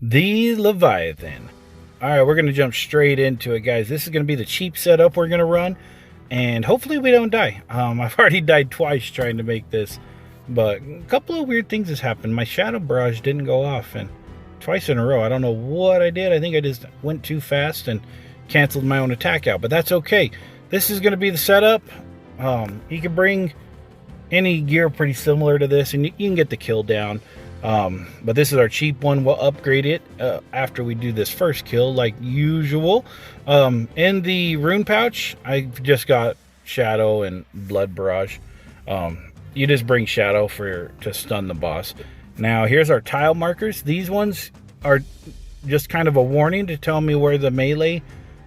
The Leviathan. All right, we're going to jump straight into it, guys. This is going to be the cheap setup we're going to run, and hopefully we don't die. I've already died twice trying to make this, but a couple of weird things has happened. My shadow barrage didn't go off, and twice in a row. I don't know what I did. I think I just went too fast and canceled my own attack out, but that's okay. This is going to be the setup. You can bring any gear pretty similar to this, and you can get the kill down. But this is our cheap one. We'll upgrade it after we do this first kill like usual. In the rune pouch, I just got shadow and blood barrage. You just bring shadow to stun the boss. Now here's our tile markers. These ones are just kind of a warning to tell me where the melee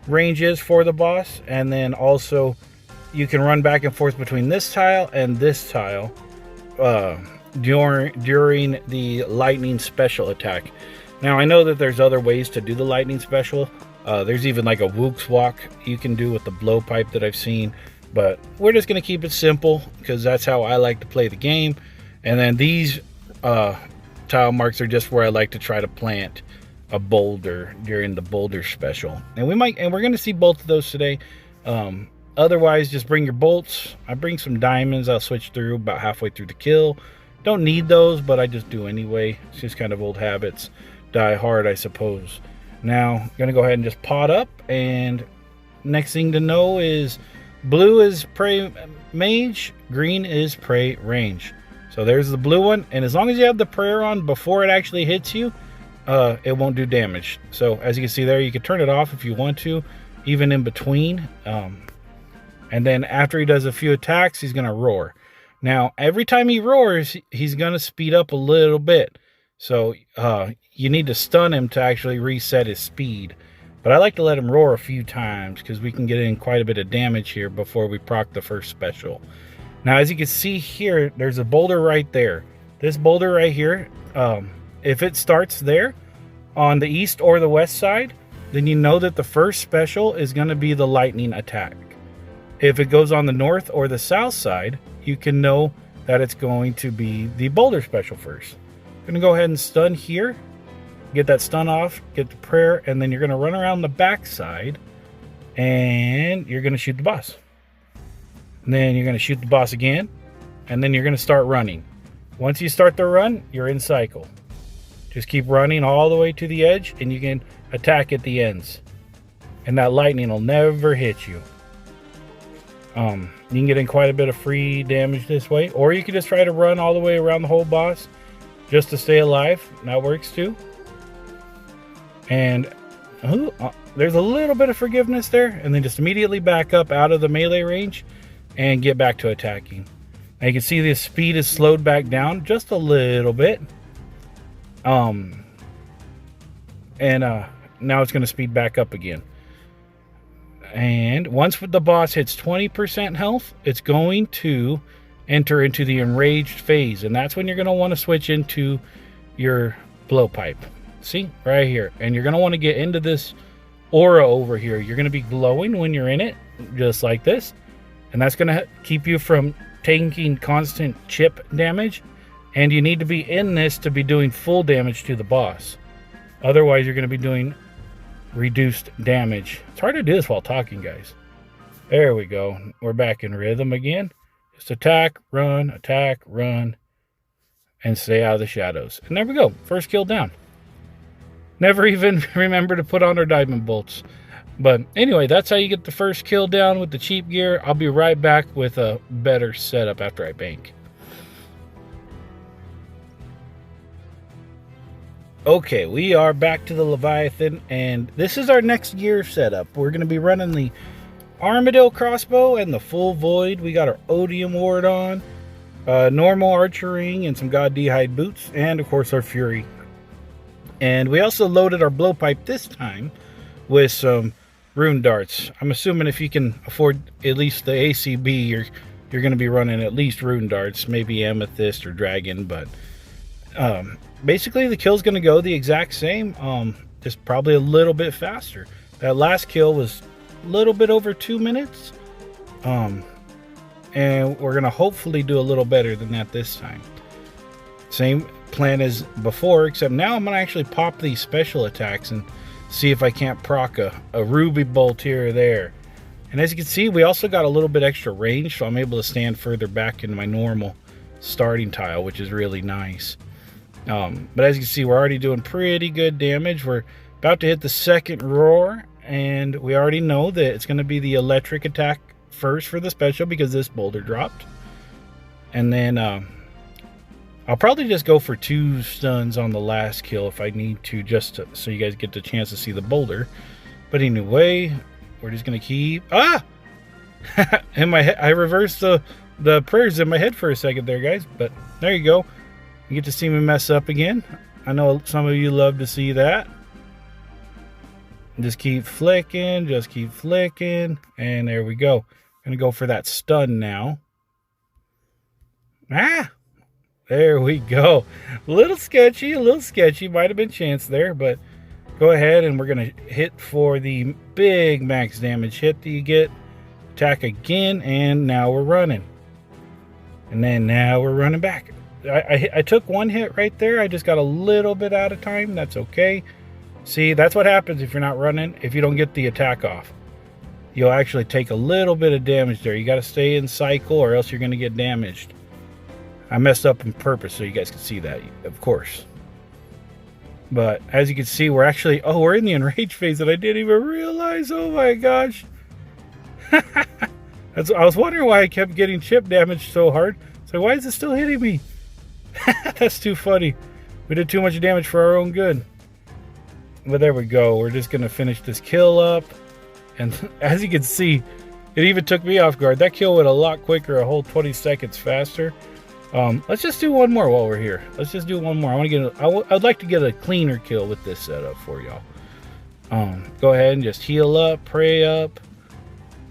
range is for the boss, and then also you can run back and forth between this tile and this tile during the lightning special attack. Now I know that there's other ways to do the lightning special. There's even like a Wook's walk you can do with the blowpipe that I've seen, but we're just going to keep it simple because that's how I like to play the game. And then these tile marks are just where I like to try to plant a boulder during the boulder special, and we're going to see both of those today. Otherwise, just bring your bolts. I bring some diamonds. I'll switch through about halfway through the kill. Don't need those, but I just do anyway. It's just kind of old habits die hard, I suppose. Now I'm gonna go ahead and just pot up, and next thing to know is blue is prey mage, green is prey range. So there's the blue one, and as long as you have the prayer on before it actually hits you, it won't do damage. So as you can see there, you can turn it off if you want to, even in between. And then after he does a few attacks, he's gonna roar. Now every time he roars, he's gonna speed up a little bit. So you need to stun him to actually reset his speed. But I like to let him roar a few times because we can get in quite a bit of damage here before we proc the first special. Now as you can see here, there's a boulder right there. This boulder right here, if it starts there on the east or the west side, then you know that the first special is going to be the lightning attack. If it goes on the north or the south side, you can know that it's going to be the boulder special first. I'm going to go ahead and stun here, get that stun off, get the prayer, and then you're going to run around the back side and you're going to shoot the boss. And then you're going to shoot the boss again, and then you're going to start running. Once you start the run, you're in cycle. Just keep running all the way to the edge, and you can attack at the ends. And that lightning will never hit you. You can get in quite a bit of free damage this way, or you can just try to run all the way around the whole boss just to stay alive. That works too. And there's a little bit of forgiveness there, and then just immediately back up out of the melee range and get back to attacking. Now you can see the speed is slowed back down just a little bit. And now it's going to speed back up again. And once the boss hits 20% health, it's going to enter into the enraged phase. And that's when you're going to want to switch into your blowpipe. See, right here. And you're going to want to get into this aura over here. You're going to be glowing when you're in it, just like this. And that's going to keep you from taking constant chip damage. And you need to be in this to be doing full damage to the boss. Otherwise, you're going to be doing reduced damage. It's hard to do this while talking, guys. There we go. We're back in rhythm again. Just attack, run, and stay out of the shadows. And there we go. First kill down. Never even remember to put on our diamond bolts. But anyway, that's how you get the first kill down with the cheap gear. I'll be right back with a better setup after I bank. Okay, we are back to the Leviathan, and this is our next gear setup. We're going to be running the Armadillo crossbow and the full void. We got our odium ward on, normal archering, and some god d'hide boots, and of course our fury. And we also loaded our blowpipe this time with some rune darts. I'm assuming if you can afford at least the ACB, you're going to be running at least rune darts, maybe amethyst or dragon, but basically the kill's going to go the exact same, just probably a little bit faster. That last kill was a little bit over 2 minutes, and we're going to hopefully do a little better than that this time. Same plan as before, except now I'm going to actually pop these special attacks and see if I can't proc a ruby bolt here or there. And as you can see, we also got a little bit extra range, so I'm able to stand further back in my normal starting tile, which is really nice. But as you can see, we're already doing pretty good damage. We're about to hit the second roar, and we already know that it's going to be the electric attack first for the special because this boulder dropped. And then I'll probably just go for 2 stuns on the last kill if I need to, just to, so you guys get the chance to see the boulder. But anyway, we're just going to keep... Ah! In my head, I reversed the prayers in my head for a second there, guys. But there you go. You get to see me mess up again. I know some of you love to see that. Just keep flicking, just keep flicking. And there we go. I'm going to go for that stun now. Ah! There we go. A little sketchy, a little sketchy. Might have been chance there, but go ahead and we're going to hit for the big max damage hit that you get. Attack again, and now we're running. And then now we're running back. I took 1 hit right there. I just got a little bit out of time. That's okay. See, that's what happens if you're not running. If you don't get the attack off, you'll actually take a little bit of damage there. You got to stay in cycle or else you're going to get damaged. I messed up on purpose so you guys can see that, of course. But as you can see, we're actually... Oh, we're in the enrage phase that I didn't even realize. Oh my gosh. I was wondering why I kept getting chip damage so hard. So why is it still hitting me? That's too funny. We did too much damage for our own good. But there we go. We're just going to finish this kill up. And as you can see, it even took me off guard. That kill went a lot quicker, a whole 20 seconds faster. Let's just do one more while we're here. Let's just do one more. I'd like to get a cleaner kill with this setup for y'all. Go ahead and just heal up, pray up,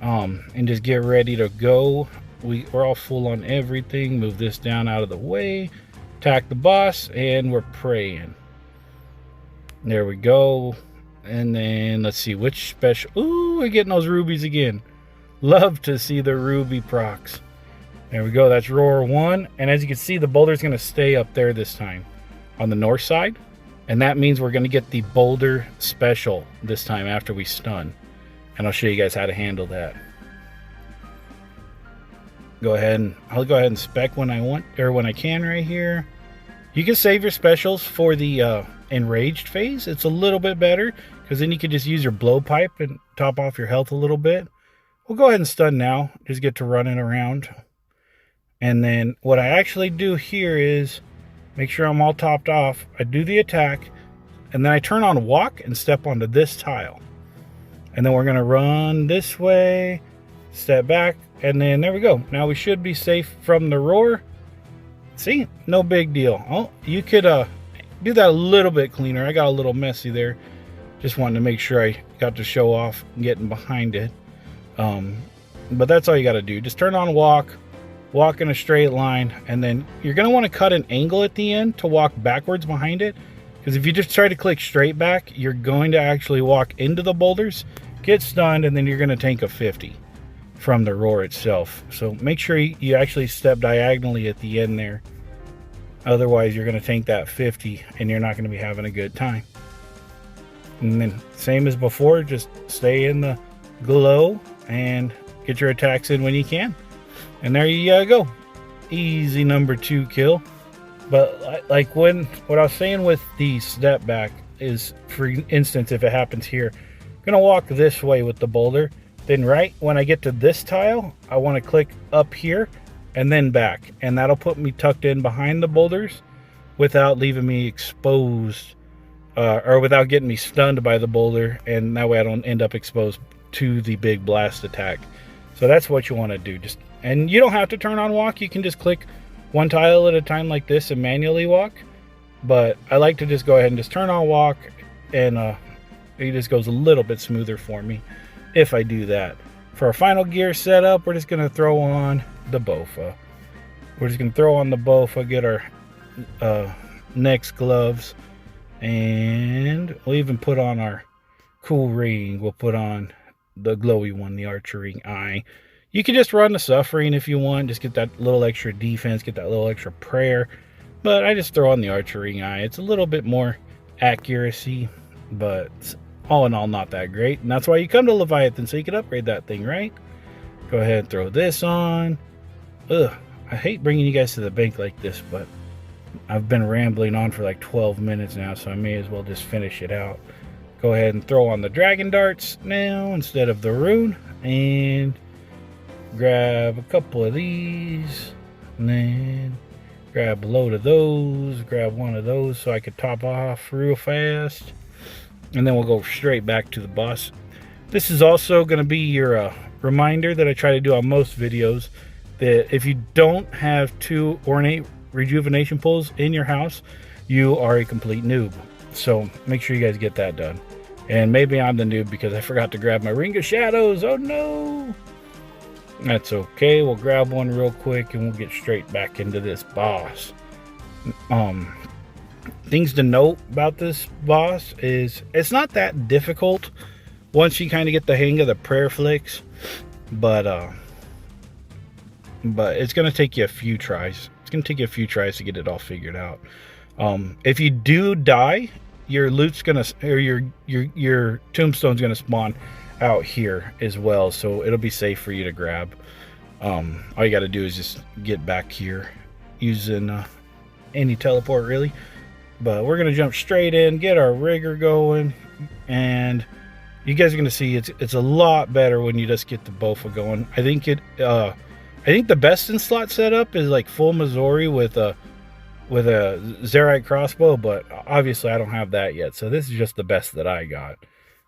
and just get ready to go. We're all full on everything. Move this down out of the way. Attack the boss, and we're praying. There we go. And then let's see which special. Ooh, we're getting those rubies again. Love to see the ruby procs. There we go. That's roar 1. And as you can see, the boulder's going to stay up there this time on the north side. And that means we're going to get the boulder special this time after we stun. And I'll show you guys how to handle that. I'll go ahead and spec when I want, or when I can right here. You can save your specials for the enraged phase. It's a little bit better because then you can just use your blowpipe and top off your health a little bit. We'll go ahead and stun now. Just get to running around. And then what I actually do here is make sure I'm all topped off. I do the attack, and then I turn on walk and step onto this tile. And then we're going to run this way, step back, and then there we go. Now we should be safe from the roar. See, no big deal. Oh, you could do that a little bit cleaner. I got a little messy there. Just wanted to make sure I got to show off getting behind it. But that's all you got to do. Just turn on walk in a straight line, and then you're going to want to cut an angle at the end to walk backwards behind it. Because if you just try to click straight back, you're going to actually walk into the boulders, get stunned, and then you're going to tank a 50 from the roar itself. So make sure you actually step diagonally at the end there. Otherwise, you're going to tank that 50 and you're not going to be having a good time. And then same as before, just stay in the glow and get your attacks in when you can. And there you go. Easy number 2 kill. But like what I was saying with the step back is, for instance, if it happens here, I'm going to walk this way with the boulder. Then right when I get to this tile, I want to click up here and then back. And that'll put me tucked in behind the boulders without leaving me exposed or without getting me stunned by the boulder. And that way I don't end up exposed to the big blast attack. So that's what you want to do. And you don't have to turn on walk. You can just click one tile at a time like this and manually walk. But I like to just go ahead and just turn on walk, and it just goes a little bit smoother for me if I do that. For our final gear setup, we're just going to throw on the Bofa. We're just going to throw on the Bofa, get our next gloves, and we'll even put on our cool ring. We'll put on the glowy one, the archery eye. You can just run the suffering if you want. Just get that little extra defense, get that little extra prayer. But I just throw on the archery eye. It's a little bit more accuracy, but all in all, not that great. And that's why you come to Leviathan, so you can upgrade that thing, right? Go ahead and throw this on. Ugh, I hate bringing you guys to the bank like this, but I've been rambling on for like 12 minutes now, so I may as well just finish it out. Go ahead and throw on the dragon darts now instead of the rune, and grab a couple of these, and then grab a load of those, grab one of those so I could top off real fast, and then we'll go straight back to the boss. This is also going to be your reminder that I try to do on most videos, that if you don't have 2 ornate rejuvenation pools in your house, you are a complete noob. So make sure you guys get that done. And maybe I'm the noob because I forgot to grab my Ring of Shadows. Oh no! That's okay. We'll grab one real quick and we'll get straight back into this boss. Things to note about this boss is it's not that difficult once you kind of get the hang of the prayer flicks, but it's going to take you a few tries. It's going to take you a few tries to get it all figured out. If you do die, your loot's going to, or your tombstone's going to spawn out here as well, so it'll be safe for you to grab. All you got to do is just get back here using any teleport, really. But we're going to jump straight in, get our rigger going, and you guys are going to see it's a lot better when you just get the Bofa going. I think the best in slot setup is like full Missouri with a Zeud crossbow, but obviously I don't have that yet, so this is just the best that I got.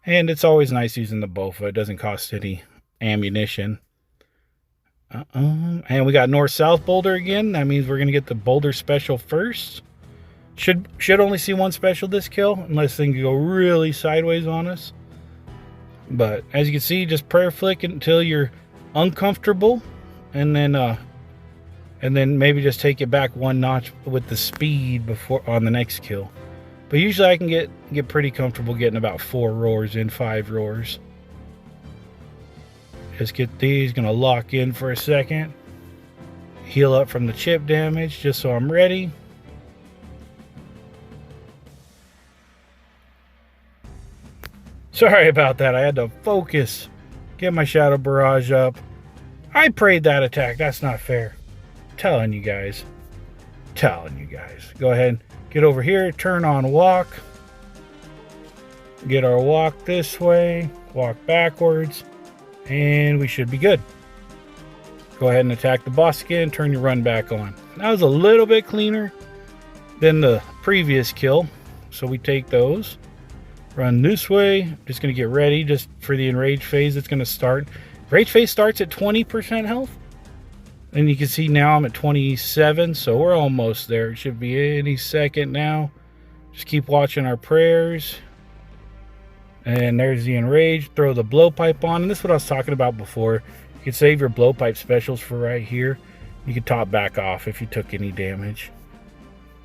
And it's always nice using the Bofa. It doesn't cost any ammunition. And we got north-south boulder again. That means we're gonna get the boulder special first. Should only see one special this kill, unless things go really sideways on us. But as you can see, just prayer flick until you're uncomfortable, and then maybe just take it back one notch with the speed before on the next kill. But usually I can get pretty comfortable getting about 4 roars in, 5 roars. Just get these, gonna lock in for a second. Heal up from the chip damage just so I'm ready. Sorry about that, I had to focus. Get my Shadow Barrage up. I prayed that attack, that's not fair. Telling you guys. Go ahead, get over here, turn on walk. Get our walk this way, walk backwards, and we should be good. Go ahead and attack the boss again, turn your run back on. That was a little bit cleaner than the previous kill, so we take those. Run this way, just gonna get ready just for the enrage phase. It's gonna start. Rage phase starts at 20% health. And you can see now I'm at 27, so we're almost there. It should be any second now. Just keep watching our prayers. And there's the enrage. Throw the blowpipe on. And this is what I was talking about before. You can save your blowpipe specials for right here. You can top back off if you took any damage.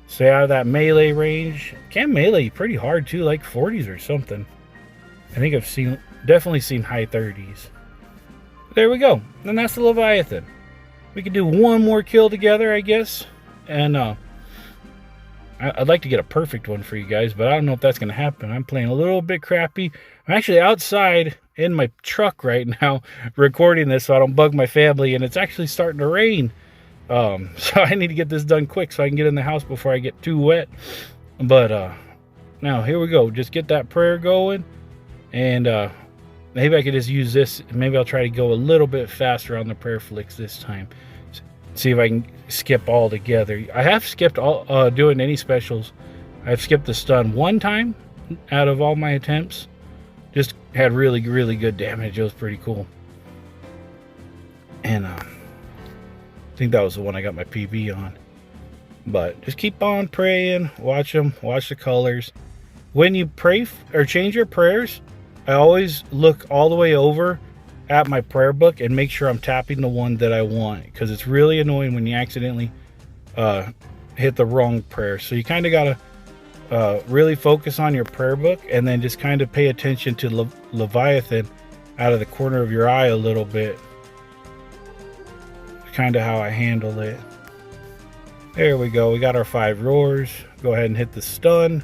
Stay out of that melee range. Can melee pretty hard too, like 40s or something. I think I've definitely seen high 30s. There we go. And that's the Leviathan. We could do one more kill together, I guess. And I'd like to get a perfect one for you guys, but I don't know if that's going to happen. I'm playing a little bit crappy. I'm actually outside in my truck right now recording this so I don't bug my family, and it's actually starting to rain. So I need to get this done quick so I can get in the house before I get too wet. But now here we go. Just get that prayer going, and maybe I could just use this. Maybe I'll try to go a little bit faster on the prayer flicks this time. See if I can skip all together. I have skipped all doing any specials. I've skipped the stun one time out of all my attempts. Just had really good damage. It was pretty cool. And I think that was the one I got my PB on. But just keep on praying. Watch them. Watch the colors. When you pray or change your prayers, I always look all the way over at my prayer book and make sure I'm tapping the one that I want, because it's really annoying when you accidentally hit the wrong prayer. So you kind of got to really focus on your prayer book, and then just kind of pay attention to Leviathan out of the corner of your eye a little bit. Kind of how I handle it. There we go. We got our 5 roars. Go ahead and hit the stun.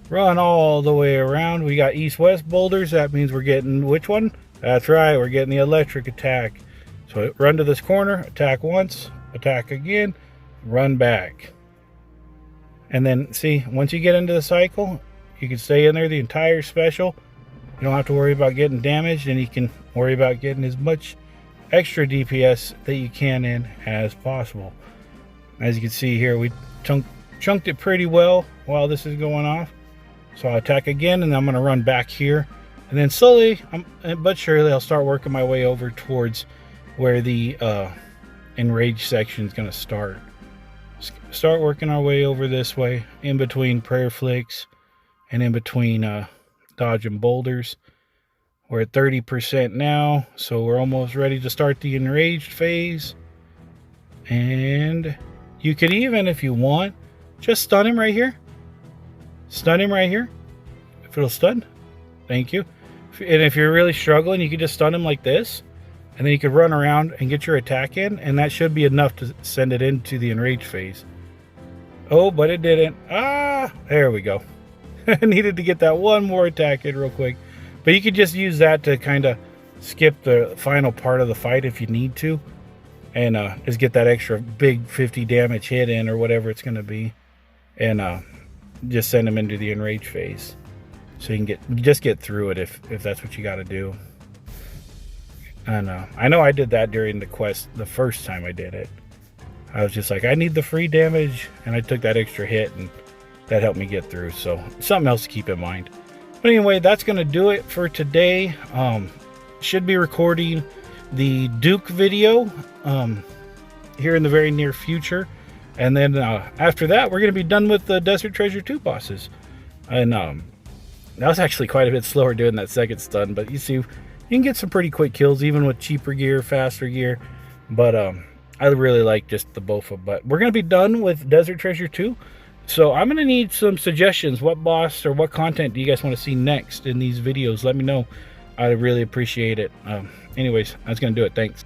Run all the way around. We got east-west boulders. That means we're getting which one? That's right. We're getting the electric attack. So run to this corner. Attack once. Attack again. Run back. And then, see, once you get into the cycle, you can stay in there the entire special. You don't have to worry about getting damaged, and you can worry about getting as much extra DPS that you can in as possible. As you can see here, we chunked it pretty well while this is going off. So I'll attack again, and I'm going to run back here. And then slowly, but surely, I'll start working my way over towards where the enraged section is going to start. Start working our way over this way, in between prayer flicks and in between dodging boulders. We're at 30% now, so we're almost ready to start the enraged phase. And you could even, if you want, just stun him right here. Stun him right here. If it'll stun, thank you. And if you're really struggling, you can just stun him like this. And then you could run around and get your attack in, and that should be enough to send it into the enraged phase. Oh, but it didn't. Ah, there we go. I needed to get that one more attack in real quick. But you could just use that to kind of skip the final part of the fight if you need to. And just get that extra big 50 damage hit in, or whatever it's going to be. And just send them into the enraged phase. So you can just get through it if that's what you got to do. And I know I did that during the quest the first time I did it. I was just like, I need the free damage, and I took that extra hit, and that helped me get through. So something else to keep in mind. But anyway, that's going to do it for today. Should be recording the Duke video here in the very near future. And then after that, we're going to be done with the Desert Treasure 2 bosses. And that was actually quite a bit slower doing that second stun. But you see, you can get some pretty quick kills, even with cheaper gear, faster gear. But I really like just the Bofa. But we're going to be done with Desert Treasure 2. So I'm going to need some suggestions. What boss or what content do you guys want to see next in these videos? Let me know. I'd really appreciate it. Anyways, that's going to do it. Thanks.